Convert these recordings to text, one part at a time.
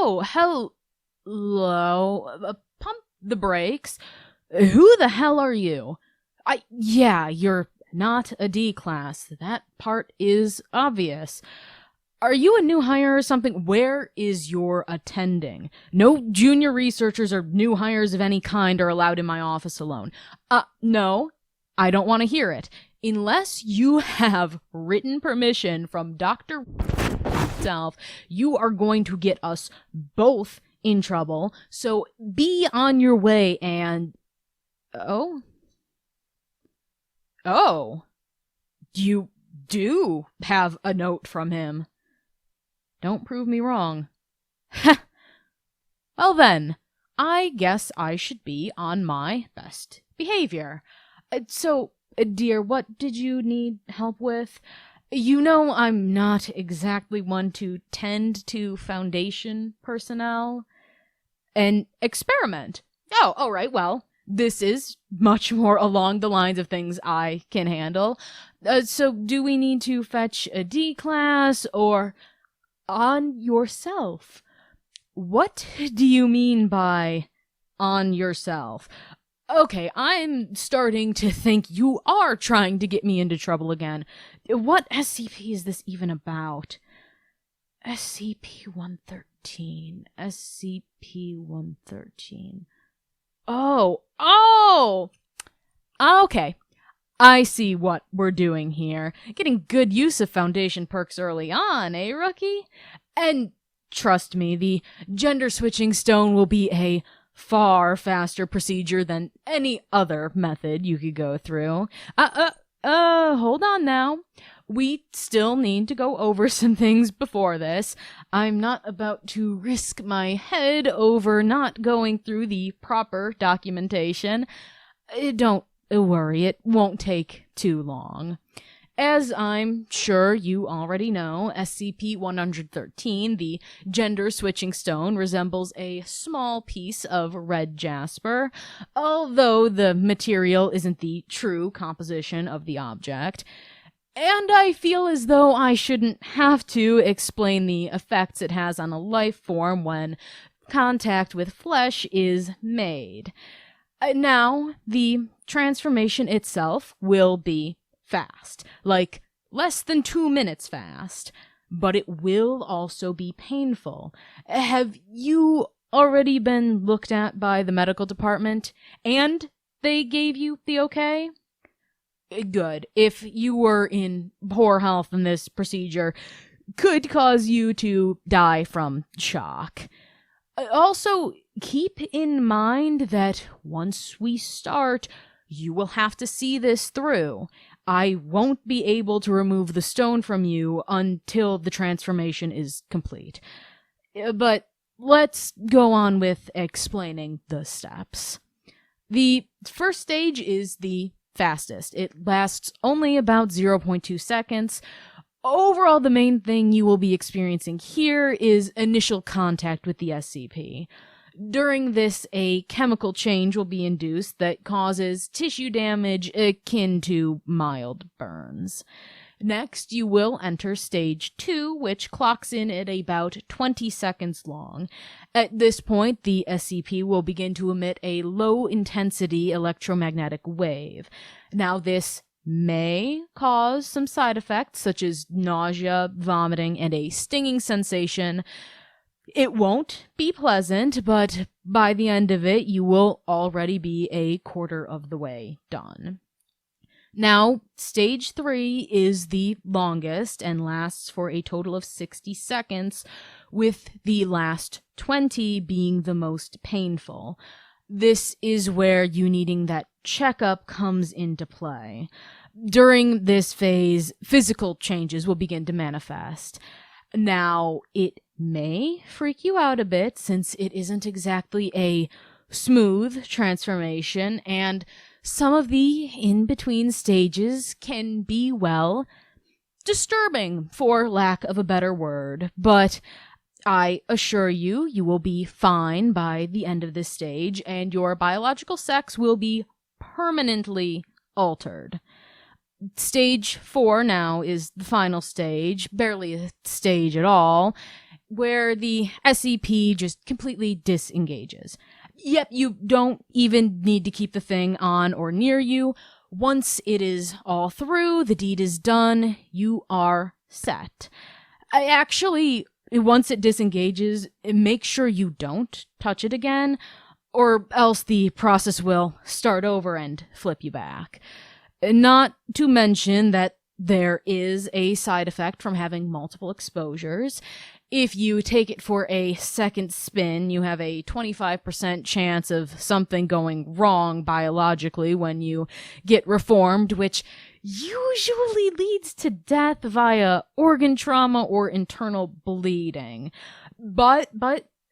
Oh, hello. Pump the brakes. Who the hell are you? Yeah, you're not a D class. That part is obvious. Are you a new hire or something? Where is your attending? No junior researchers or new hires of any kind are allowed in my office alone. No, I don't want to hear it. Unless you have written permission from Dr. himself, you are going to get us both in trouble. So be on your way and... Oh? You do have a note from him. Don't prove me wrong. Well then, I guess I should be on my best behavior. So, dear, what did you need help with? You know I'm not exactly one to tend to Foundation personnel. An experiment. Oh, all right, well, this is much more along the lines of things I can handle. So do we need to fetch a D class or... On yourself? What do you mean by on yourself? Okay, I'm starting to think you are trying to get me into trouble again. What SCP is this even about? SCP-113. SCP-113. Oh! Okay. I see what we're doing here. Getting good use of Foundation perks early on, eh, rookie? And trust me, the gender-switching stone will be a far faster procedure than any other method you could go through. Hold on now. We still need to go over some things before this. I'm not about to risk my head over not going through the proper documentation. Don't worry, it won't take too long. As I'm sure you already know, SCP-113, the gender-switching stone, resembles a small piece of red jasper, although the material isn't the true composition of the object. And I feel as though I shouldn't have to explain the effects it has on a life form when contact with flesh is made. Now, the transformation itself will be fast, like less than 2 minutes fast, but it will also be painful. Have you already been looked at by the medical department, and they gave you the okay? Good. If you were in poor health and this procedure could cause you to die from shock. Also, keep in mind that once we start, you will have to see this through. I won't be able to remove the stone from you until the transformation is complete. But let's go on with explaining the steps. The first stage is the fastest. It lasts only about 0.2 seconds. Overall, the main thing you will be experiencing here is initial contact with the SCP. During this, a chemical change will be induced that causes tissue damage akin to mild burns. Next, you will enter Stage 2, which clocks in at about 20 seconds long. At this point, the SCP will begin to emit a low-intensity electromagnetic wave. Now, this may cause some side effects, such as nausea, vomiting, and a stinging sensation. It won't be pleasant, but by the end of it, you will already be a quarter of the way done. Now, Stage 3 is the longest and lasts for a total of 60 seconds, with the last 20 being the most painful. This is where you needing that checkup comes into play. During this phase, physical changes will begin to manifest. Now, it may freak you out a bit since it isn't exactly a smooth transformation, and some of the in-between stages can be, well, disturbing, for lack of a better word, but I assure you, you will be fine by the end of this stage, and your biological sex will be permanently altered. Stage 4 now is the final stage, barely a stage at all. where the SCP just completely disengages. Yep, you don't even need to keep the thing on or near you. Once it is all through, the deed is done, you are set. Once it disengages, make sure you don't touch it again, or else the process will start over and flip you back. Not to mention that there is a side effect from having multiple exposures. If you take it for a second spin, you have a 25% chance of something going wrong biologically when you get reformed, which usually leads to death via organ trauma or internal bleeding. But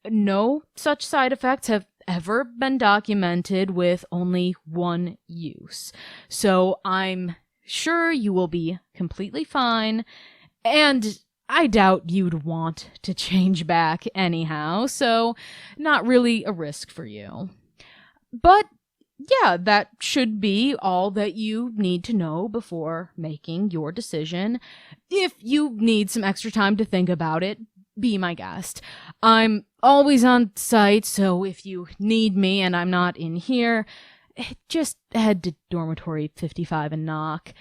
no such side effects have ever been documented with only one use. So I'm sure you will be completely fine, and I doubt you'd want to change back anyhow, so not really a risk for you. But yeah, that should be all that you need to know before making your decision. If you need some extra time to think about it, be my guest. I'm always on site, so if you need me and I'm not in here, just head to dormitory 55 and knock.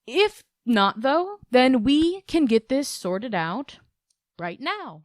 If not, though, then we can get this sorted out right now.